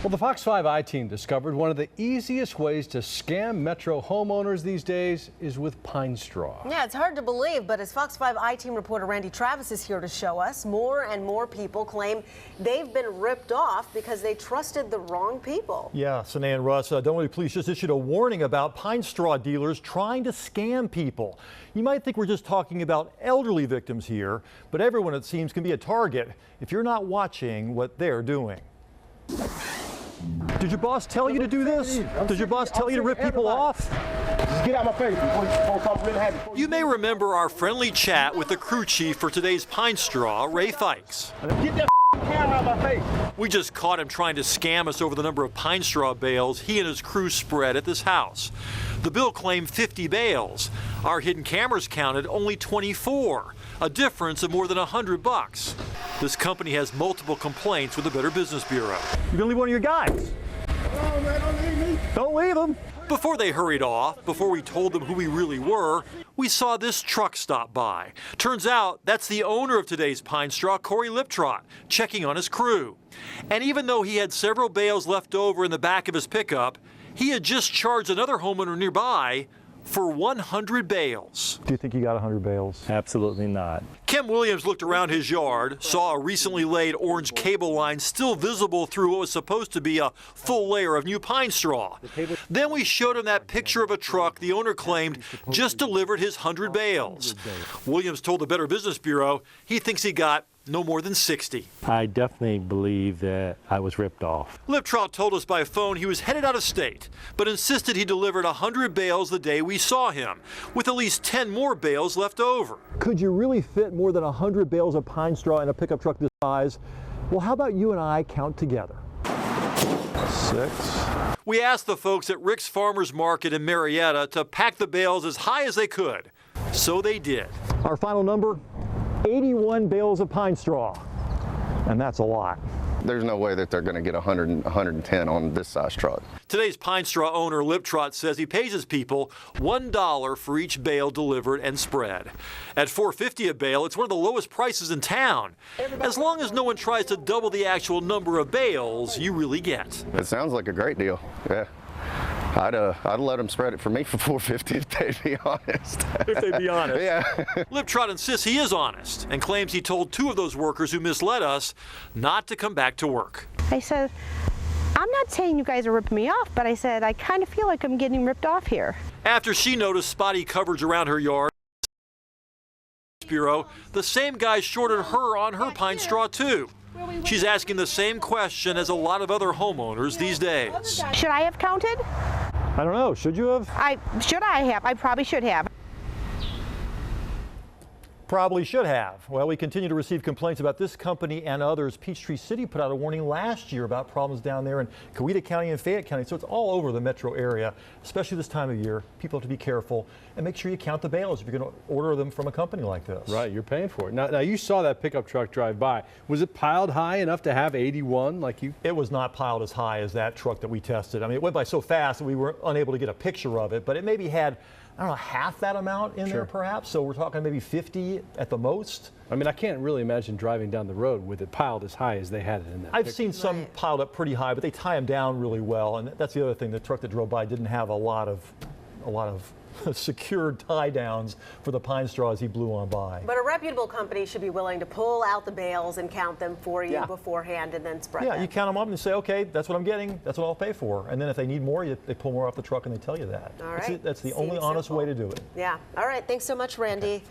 Well, the Fox 5 I-Team discovered one of the easiest ways to scam Metro homeowners these days is with Pinestraw. Yeah, it's hard to believe, but as Fox 5 I-Team reporter Randy Travis is here to show us, more and more people claim they've been ripped off because they trusted the wrong people. Yeah, Sine and Russ, Dunwoody police just issued a warning about Pinestraw dealers trying to scam people. You might think we're just talking about elderly victims here, but everyone, it seems, can be a target if you're not watching what they're doing. Did your boss tell you to do this? Did your boss tell you to rip people off? Just get out my face before something really happens. You may remember our friendly chat with the crew chief for today's Pinestraw, Ray Fikes. Get that camera out my face. We just caught him trying to scam us over the number of Pinestraw bales he and his crew spread at this house. The bill claimed 50 bales. Our hidden cameras counted only 24, a difference of more than $100. This company has multiple complaints with the Better Business Bureau. You're gonna leave one of your guys. Oh, man, don't leave me. Don't leave them. Before they hurried off, before we told them who we really were, we saw this truck stop by. Turns out that's the owner of today's Pinestraw, Corey Liptrot, checking on his crew. And even though he had several bales left over in the back of his pickup, he had just charged another homeowner nearby for 100 bales. Do you think you got 100 bales? Absolutely not. Kim Williams looked around his yard, saw a recently laid orange cable line still visible through what was supposed to be a full layer of new pine straw. Then we showed him that picture of a truck the owner claimed just delivered his 100 bales. Williams told the Better Business Bureau he thinks he got no more than 60. I definitely believe that I was ripped off. Liptrot told us by phone he was headed out of state, but insisted he delivered 100 bales the day we saw him, with at least 10 more bales left over. Could you really fit more than 100 bales of pine straw in a pickup truck this size? Well, how about you and I count together? 6. We asked the folks at Rick's Farmers Market in Marietta to pack the bales as high as they could. So they did. Our final number, 81 bales of pine straw, and that's a lot. There's no way that they're going to get 100 and 110 on this size truck. Today's Pinestraw owner, Liptrot, says he pays his people $1 for each bale delivered and spread. At $4.50 a bale, it's one of the lowest prices in town. As long as no one tries to double the actual number of bales you really get. It sounds like a great deal. Yeah. I'd let them spread it for me for $4.50 if they'd be honest. If they'd be honest. Yeah. Liptrot insists he is honest and claims he told 2 of those workers who misled us not to come back to work. I said, I'm not saying you guys are ripping me off, but I said, I kind of feel like I'm getting ripped off here. After she noticed spotty coverage around her yard, Bureau, the same guy shorted her on her pine straw too. She's asking the same question as a lot of other homeowners these days. Should I have counted? I don't know. Should you have? I probably should have. Probably should have. Well, we continue to receive complaints about this company and others. Peachtree City put out a warning last year about problems down there in Coweta County and Fayette County. So it's all over the metro area, especially this time of year. People have to be careful and make sure you count the bales if you're going to order them from a company like this. Right, you're paying for it. Now you saw that pickup truck drive by. Was it piled high enough to have 81 like you? It was not piled as high as that truck that we tested. I mean, it went by so fast that we were unable to get a picture of it, but it maybe had, I don't know, half that amount in there perhaps. So we're talking maybe 50 at the most. I mean, I can't really imagine driving down the road with it piled as high as they had it in that. I've seen some piled up pretty high, but they tie them down really well. And that's the other thing. The truck that drove by didn't have a lot of secured tie downs for the pine straw as he blew on by. But a reputable company should be willing to pull out the bales and count them for you beforehand and then spread them. Yeah, you count them up and say, okay, that's what I'm getting, that's what I'll pay for. And then if they need more, they pull more off the truck and they tell you that. All right. That's the only honest way to do it. Yeah. All right. Thanks so much, Randy.